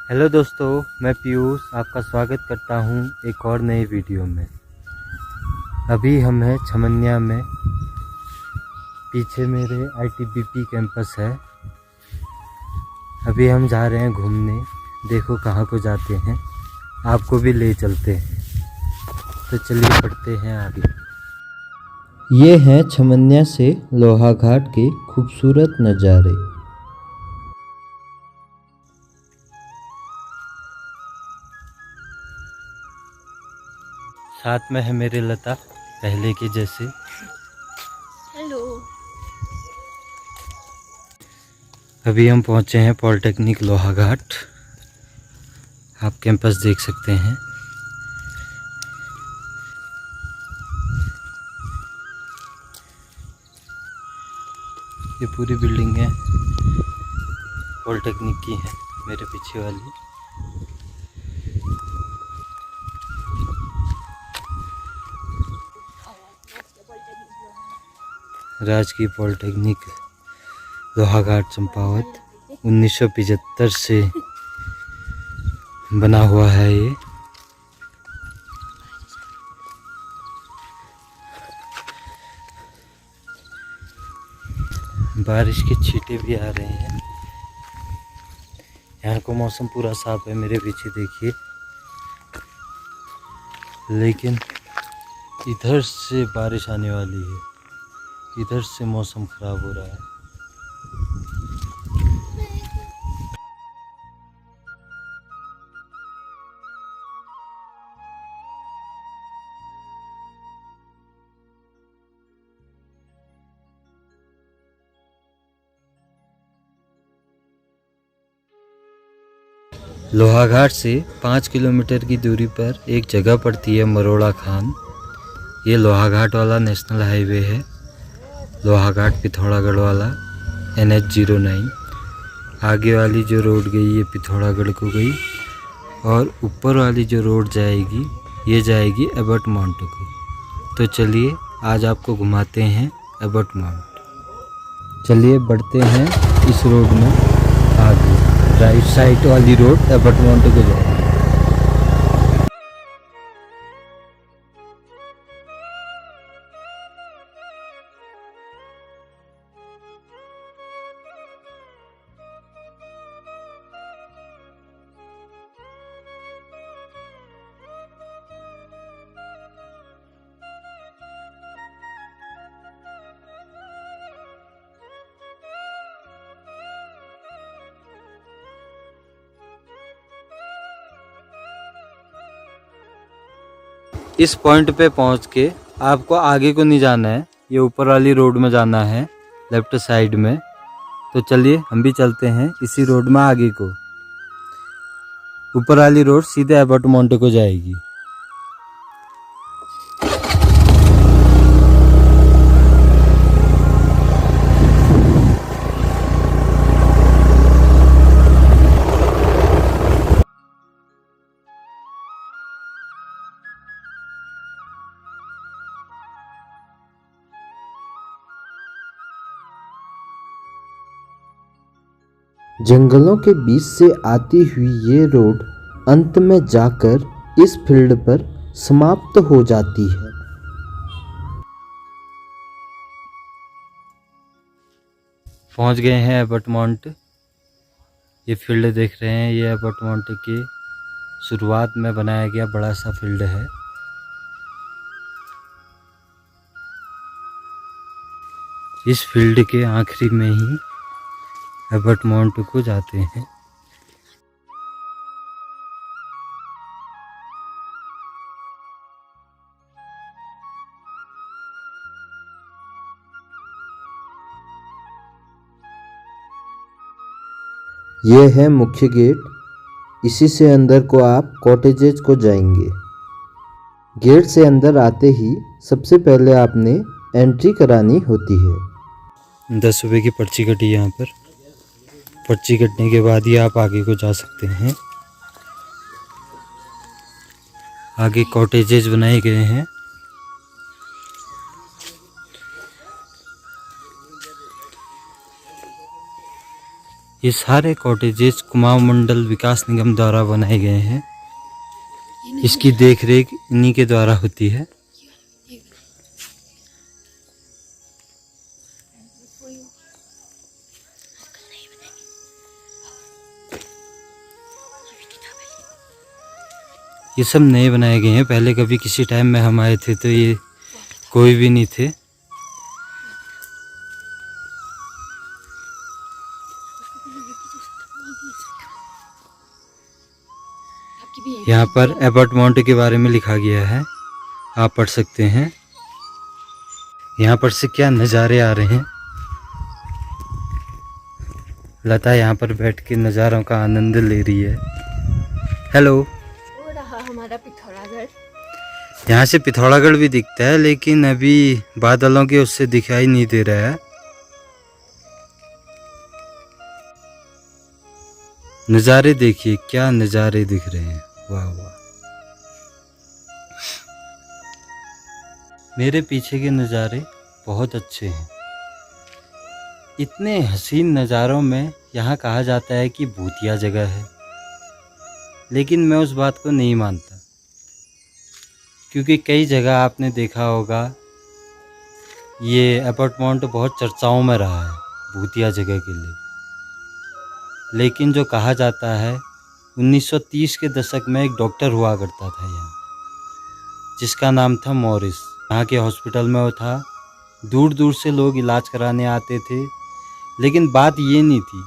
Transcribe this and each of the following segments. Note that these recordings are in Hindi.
हेलो दोस्तों, मैं पीयूष आपका स्वागत करता हूं एक और नई वीडियो में। अभी हम हैं छमनिया में। पीछे मेरे आईटीबीपी कैंपस है। अभी हम जा रहे हैं घूमने। देखो कहाँ को जाते हैं, आपको भी ले चलते हैं। तो चलिए बढ़ते हैं आगे। ये हैं छमनिया से लोहाघाट के खूबसूरत नज़ारे। साथ में है मेरे लता, पहले के जैसे। हेलो। अभी हम पहुंचे हैं पॉलिटेक्निक लोहाघाट। आप कैंपस देख सकते हैं। ये पूरी बिल्डिंगें पॉलिटेक्निक की हैं, मेरे पीछे वाली। राजकीय पॉलिटेक्निक लोहाघाट चंपावत 1975 से बना हुआ है ये। बारिश के छींटे भी आ रहे हैं। यहाँ को मौसम पूरा साफ है, मेरे पीछे देखिए। लेकिन इधर से बारिश आने वाली है, इधर से मौसम खराब हो रहा है। लोहाघाट से 5 किलोमीटर की दूरी पर एक जगह पड़ती है मरोड़ा खान। ये लोहाघाट वाला नेशनल हाईवे है, लोहाघाट पिथौरागढ़ वाला NH09। आगे वाली जो रोड गई ये पिथौरागढ़ को गई, और ऊपर वाली जो रोड जाएगी ये जाएगी एबट माउंट को। तो चलिए आज आपको घुमाते हैं एबट माउंट। चलिए बढ़ते हैं इस रोड में आगे। राइट साइड वाली रोड एबट माउंट को जाएगी। इस पॉइंट पे पहुंच के आपको आगे को नहीं जाना है, ये ऊपर वाली रोड में जाना है लेफ्ट साइड में। तो चलिए हम भी चलते हैं इसी रोड में आगे को। ऊपर वाली रोड सीधे एबट माउंट को जाएगी। जंगलों के बीच से आती हुई ये रोड अंत में जाकर इस फील्ड पर समाप्त हो जाती है। पहुंच गए हैं एबट माउंट। ये फील्ड देख रहे हैं, ये एबट माउंट के शुरुआत में बनाया गया बड़ा सा फील्ड है। इस फील्ड के आखिरी में ही एबट माउंट को जाते हैं। यह है मुख्य गेट। इसी से अंदर को आप कॉटेजेस को जाएंगे। गेट से अंदर आते ही सबसे पहले आपने एंट्री करानी होती है। 10 रुपये की पर्ची कटी यहाँ पर। पर्ची कटने के बाद ही आप आगे को जा सकते हैं। आगे कॉटेजेस बनाए गए हैं। ये सारे कॉटेजेस कुमाऊं मंडल विकास निगम द्वारा बनाए गए हैं। इसकी देखरेख इन्हीं के द्वारा होती है। ये सब नए बनाए गए हैं। पहले कभी किसी टाइम में हम आए थे तो ये कोई भी नहीं थे। यहाँ पर अपार्टमेंट के बारे में लिखा गया है, आप पढ़ सकते हैं। यहाँ पर से क्या नज़ारे आ रहे हैं। लता यहाँ पर बैठ के नज़ारों का आनंद ले रही है। हेलो। वो रहा हमारा पिथौरागढ़। यहाँ से पिथौरागढ़ भी दिखता है, लेकिन अभी बादलों के उससे दिखाई नहीं दे रहा है। नज़ारे देखिए, क्या नज़ारे दिख रहे हैं, वाह वाह। मेरे पीछे के नज़ारे बहुत अच्छे हैं। इतने हसीन नज़ारों में यहाँ कहा जाता है कि भूतिया जगह है, लेकिन मैं उस बात को नहीं मानता, क्योंकि कई जगह आपने देखा होगा ये अपार्टमेंट बहुत चर्चाओं में रहा है भूतिया जगह के लिए। लेकिन जो कहा जाता है 1930 के दशक में एक डॉक्टर हुआ करता था यहाँ, जिसका नाम था मॉरिस। यहाँ के हॉस्पिटल में वो था। दूर दूर से लोग इलाज कराने आते थे, लेकिन बात ये नहीं थी।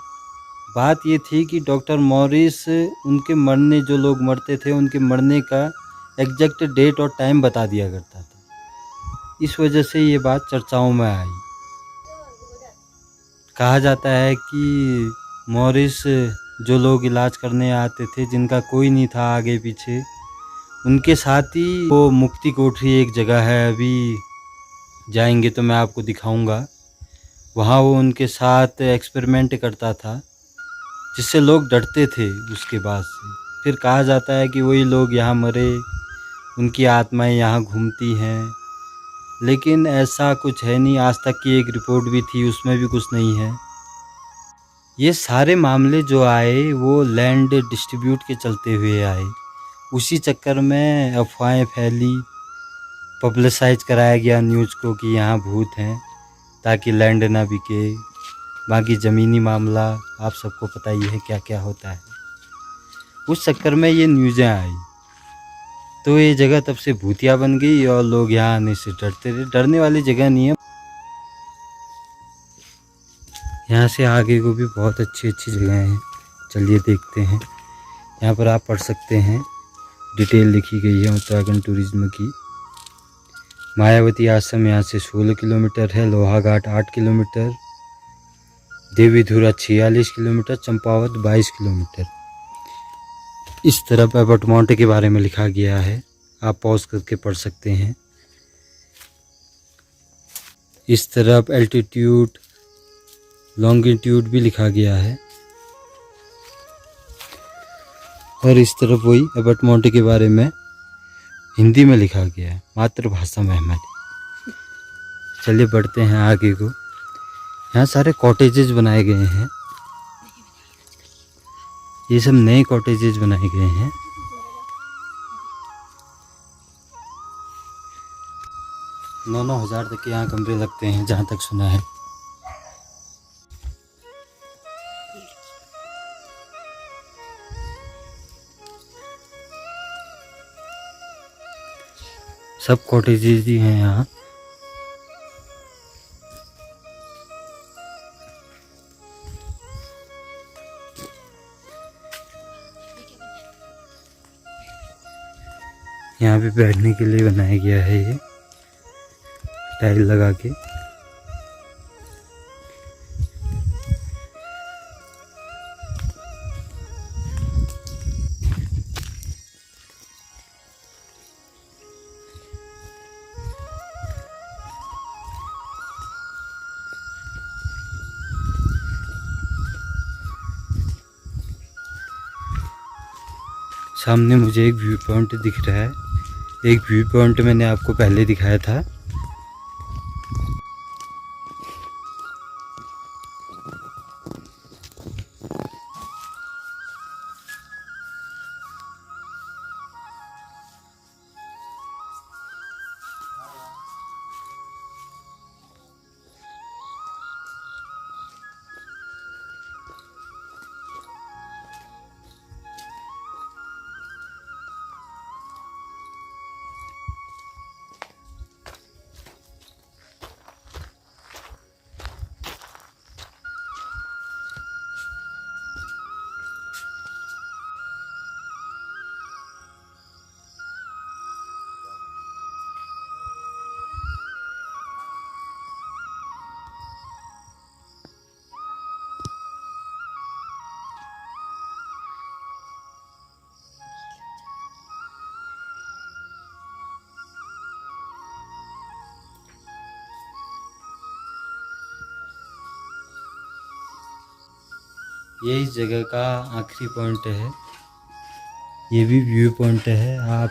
बात ये थी कि डॉक्टर मॉरिस उनके मरने, जो लोग मरते थे उनके मरने का एग्जैक्ट डेट और टाइम बता दिया करता था। इस वजह से ये बात चर्चाओं में आई। कहा जाता है कि मॉरिस जो लोग इलाज करने आते थे, जिनका कोई नहीं था आगे पीछे, उनके साथ ही वो मुक्ति कोठरी एक जगह है, अभी जाएंगे तो मैं आपको दिखाऊंगा। वहाँ वो उनके साथ एक्सपेरिमेंट करता था, जिससे लोग डरते थे उसके बाद से। फिर कहा जाता है कि वही लोग यहाँ मरे, उनकी आत्माएं यहाँ घूमती हैं, लेकिन ऐसा कुछ है नहीं। आज तक की एक रिपोर्ट भी थी, उसमें भी कुछ नहीं है। ये सारे मामले जो आए वो लैंड डिस्ट्रीब्यूट के चलते हुए आए। उसी चक्कर में अफवाहें फैली, पब्लिसाइज कराया गया न्यूज़ को कि यहाँ भूत हैं, ताकि लैंड ना बिके। बाकी ज़मीनी मामला आप सबको पता ही है क्या क्या होता है। उस चक्कर में ये न्यूज़ें आई, तो ये जगह तब से भूतिया बन गई और लोग यहाँ आने से डरते थे। डरने वाली जगह नहीं है। यहाँ से आगे को भी बहुत अच्छी अच्छी जगह हैं, चलिए देखते हैं। यहाँ पर आप पढ़ सकते हैं, डिटेल लिखी गई है उत्तराखंड टूरिज्म की। मायावती आश्रम यहाँ से 16 किलोमीटर है, Lohaghat 8 kilometre, Devidhura 46 kilometre, Champawat 22 kilometre. इस तरफ अपार्टमेंट के बारे में लिखा गया है, आप पॉज करके पढ़ सकते हैं। इस तरफ एल्टीट्यूड, लॉन्गिट्यूड भी लिखा गया है, और इस तरफ वही अपार्टमेंट के बारे में हिंदी में लिखा गया है, मातृभाषा में हमारी। चलिए बढ़ते हैं आगे को। यहाँ सारे कॉटेजेस बनाए गए हैं। ये सब नए कॉटेजेस बनाए गए हैं। नौ हज़ार तक के यहाँ कमरे लगते हैं, जहाँ तक सुना है। सब कॉटेजेस ही हैं यहाँ। यहाँ पे बैठने के लिए बनाया गया है, ये टाइल लगा के। सामने मुझे एक व्यू पॉइंट दिख रहा है। एक व्यू पॉइंट मैंने आपको पहले दिखाया था। ये इस जगह का आखिरी पॉइंट है। ये भी व्यू पॉइंट है। आप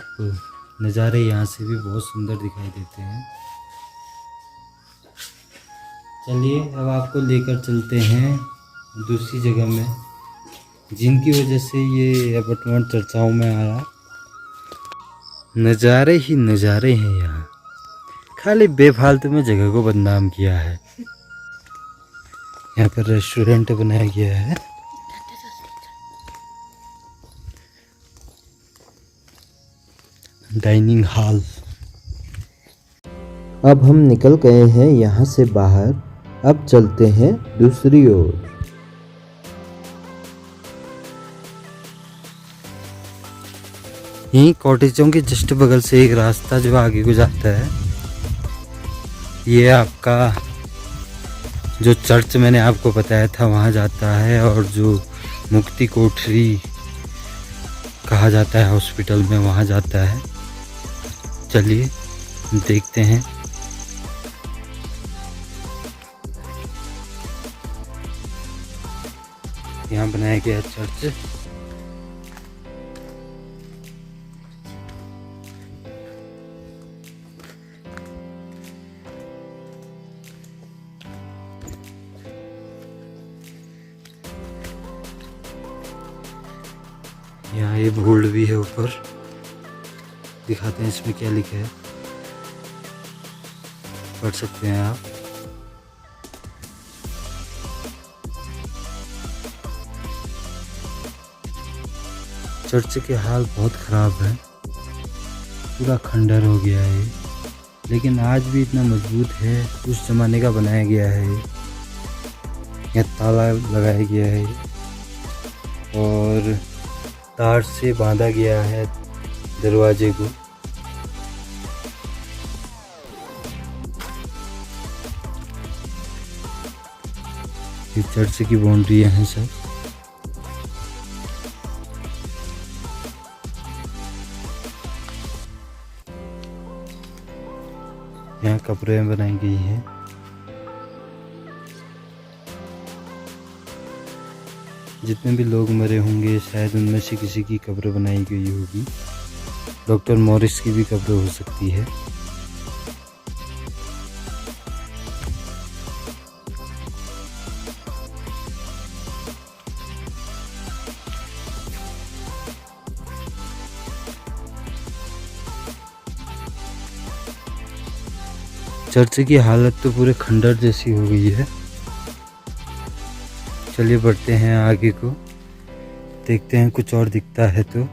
नज़ारे यहाँ से भी बहुत सुंदर दिखाई देते हैं। चलिए अब आपको लेकर चलते हैं दूसरी जगह में, जिनकी वजह से ये अपार्टमेंट चर्चाओं में आया। नज़ारे ही नज़ारे हैं यहाँ, खाली बेफालतू में जगह को बदनाम किया है। यहाँ पर रेस्टोरेंट बनाया गया है। Dining hall. अब हम निकल गए हैं यहाँ से बाहर। अब चलते हैं दूसरी ओर। यहीं कॉटेजों के जस्ट बगल से एक रास्ता जो आगे को जाता है, ये आपका जो चर्च मैंने आपको बताया था वहाँ जाता है, और जो मुक्ति कोठरी कहा जाता है हॉस्पिटल में वहाँ जाता है। चलिए देखते हैं। यहाँ बनाया गया चर्च। यहाँ ये बोर्ड भी है ऊपर, दिखाते हैं इसमें क्या लिखा है, पढ़ सकते हैं आप। चर्च के हाल बहुत ख़राब है, पूरा खंडर हो गया है, लेकिन आज भी इतना मजबूत है। उस ज़माने का बनाया गया है। यहाँ ताला लगाया गया है और तार से बांधा गया है दरवाजे को। ये चर्च की बाउंड्री हैं सब। यहाँ कब्रें बनाई गई हैं। जितने भी लोग मरे होंगे शायद उनमें से किसी की कब्र बनाई गई होगी। डॉक्टर मॉरिस की भी कब्र हो सकती है। चर्च की हालत तो पूरे खंडर जैसी हो गई है। चलिए बढ़ते हैं आगे को, देखते हैं कुछ और दिखता है तो।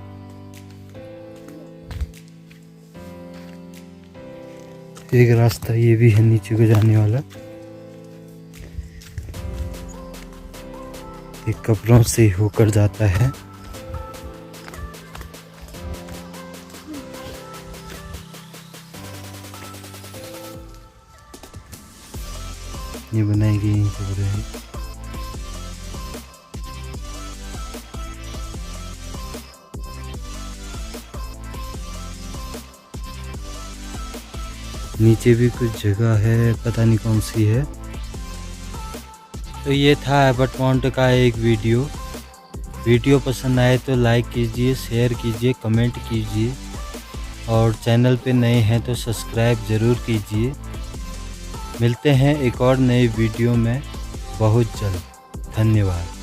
एक रास्ता ये भी है नीचे को जाने वाला। एक कब्रों से होकर जाता है। ये बनाई गई कब्रें। नीचे भी कुछ जगह है, पता नहीं कौन सी है। तो ये था एबर्ट माउंट का एक वीडियो पसंद आए तो लाइक कीजिए, शेयर कीजिए, कमेंट कीजिए, और चैनल पे नए हैं तो सब्सक्राइब ज़रूर कीजिए। मिलते हैं एक और नए वीडियो में बहुत जल्द। धन्यवाद।